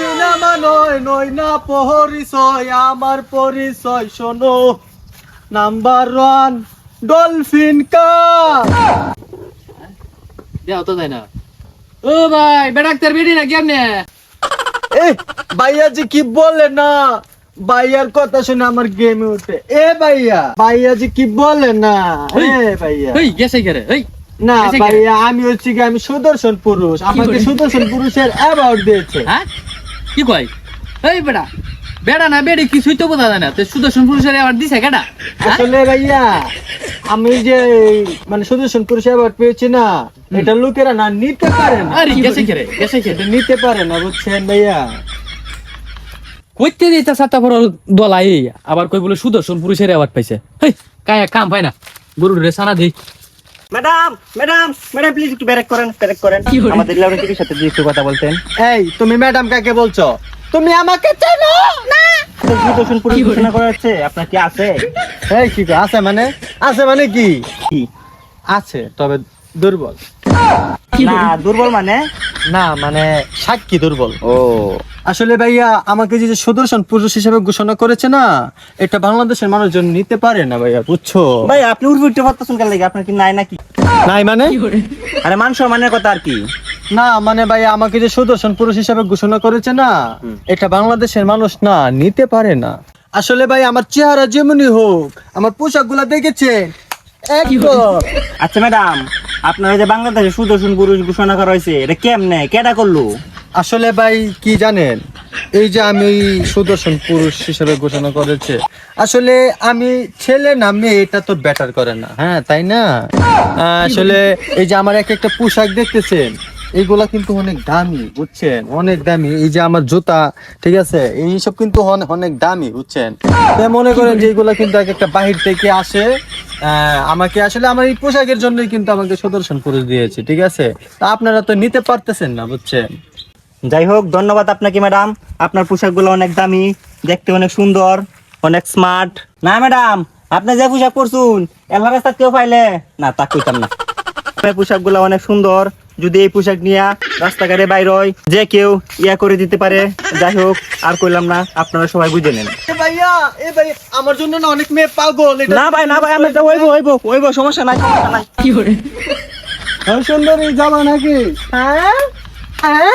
Cinema নয় নয় না পরিচয়, আমার পরিচয় শোনো, নাম্বার 1 ডলফিন কাপ। দেও তো যায় না। ও ভাই বেড়াক্তার বেড়ি না কেমনে? এ ভাইয়া জি কি বলে না, ভাইয়ার কথা শুনে আমার গেমে উঠে। এ ভাইয়া জি কি বলে না। এ ভাইয়া এই গেছে গেরে এই না এসে গেলে। ভাইয়া, আমি হচ্ছি কি, আমি সুদর্শন পুরুষ, আমাকে বলে? সুদর্শন পুরুষের অ্যাওয়ার্ড দিয়েছে। হ্যাঁ কি কই? এই বেড়া বেড়া না বেড়ি কিছুই তো বোঝা যায় না। তে সুদর্শন পুরুষের আবার দিছে কেডা? আসলে ভাইয়া আমি যে মানে সুদর্শন পুরুষ অ্যাওয়ার্ড পেয়েছি না, এটা লোকেরা না নিতে পারে না, আরে গেছে গেরে গেছে গেরে। এটা নিতে পারে না, বুঝছেন ভাইয়া। কইতে দিতা সাতা বড় দলাই আবার কই বলে সুদর্শন পুরুষের অ্যাওয়ার্ড পাইছে। হেই কায়া কাম পায় না। গরুর রে সানা দেই। ম্যাডাম প্লিজ একটু ব্রেক করেন আমাদের লাউরেটির সাথে দিয়ে একটু কথা বলতেন। এই তুমি ম্যাডাম কাকে বলছো? তুমি আমাকে চেনো না? সুদর্শন পুরুষ ঘোষণা করা হচ্ছে, আপনার কি আছে? এই কি গো, আছে মানে? আছে মানে কি? আছে তবে দুর্বল। না দুর্বল মানে? না মানে সাক্ষী দুর্বল। ও আসলে ভাইয়া আমাকে যে সুদর্শন পুরুষ হিসেবে ঘোষণা করেছে না, এটা বাংলাদেশের মানুষজন নিতে পারে না ভাইয়া, বুঝছো? ভাই আপনি উঠতে পারতেছেন কেন লাগে? আপনার কি নাই নাকি? নাই মানে? আরে মান সম্মানের কথা আর কি। না মানে ভাইয়া আমাকে যে সুদর্শন পুরুষ হিসেবে ঘোষণা করেছে না, এটা বাংলাদেশের মানুষ না নিতে পারে না। আসলে ভাই আমার চেহারা যেমনই হোক, আমার পোশাক গুলা দেখেছেন একদম। আচ্ছা ম্যাডাম, আপনার যে বাংলাদেশে সুদর্শন পুরুষ ঘোষণা করা হয়েছে, এটা কেমনে কেডা করলো? আসলে ভাই কি জানেন, এই যে আমি সুদর্শন পুরুষ হিসেবে ঘোষণা করেছে, আসলে আমি ছেলে না মেয়ে এটা তো ব্যাটার করে না, হ্যাঁ তাই না? আসলে এই যে আমার একটা পোশাক দেখতেছেন, এইগুলা কিন্তু অনেক দামি, বুঝছেন, অনেক দামি। এই যে আমার জুতা, ঠিক আছে, এইসব কিন্তু অনেক দামি, বুঝছেন। তাই মনে করেন যে এইগুলা কিন্তু একটা বাহির থেকে আসে। আমাকে আসলে আমার এই পোশাকের জন্যই কিন্তু আমাকে সুদর্শন পুরুষ দিয়েছে, ঠিক আছে। তা আপনারা তো নিতে পারতেছেন না, বুঝছেন। যাই হোক, ধন্যবাদ আপনাকে ম্যাডাম। আপনার পোশাকগুলো অনেক দামি, দেখতে অনেক সুন্দর, অনেক স্মার্ট। না ম্যাডাম, আপনি যে পোশাক পরছুন এলার রাস্তা কেউ পাইলে না তা কইতাম না। আপনার পোশাকগুলো অনেক সুন্দর, যদি এই পোশাক নিয়ে রাস্তাঘাটে বাইর হয় যে কেউ ইয়া করে দিতে পারে। যাই হোক, আর কইলাম না, আপনারা সবাই বুঝে নেন। ভাইয়া আমার জন্য না অনেক মেয়ে পাগল। না ভাই আমি একটা হইব সমস্যা নাই কি করে? সুন্দরী যাবা নাকি? হ্যাঁ হ্যাঁ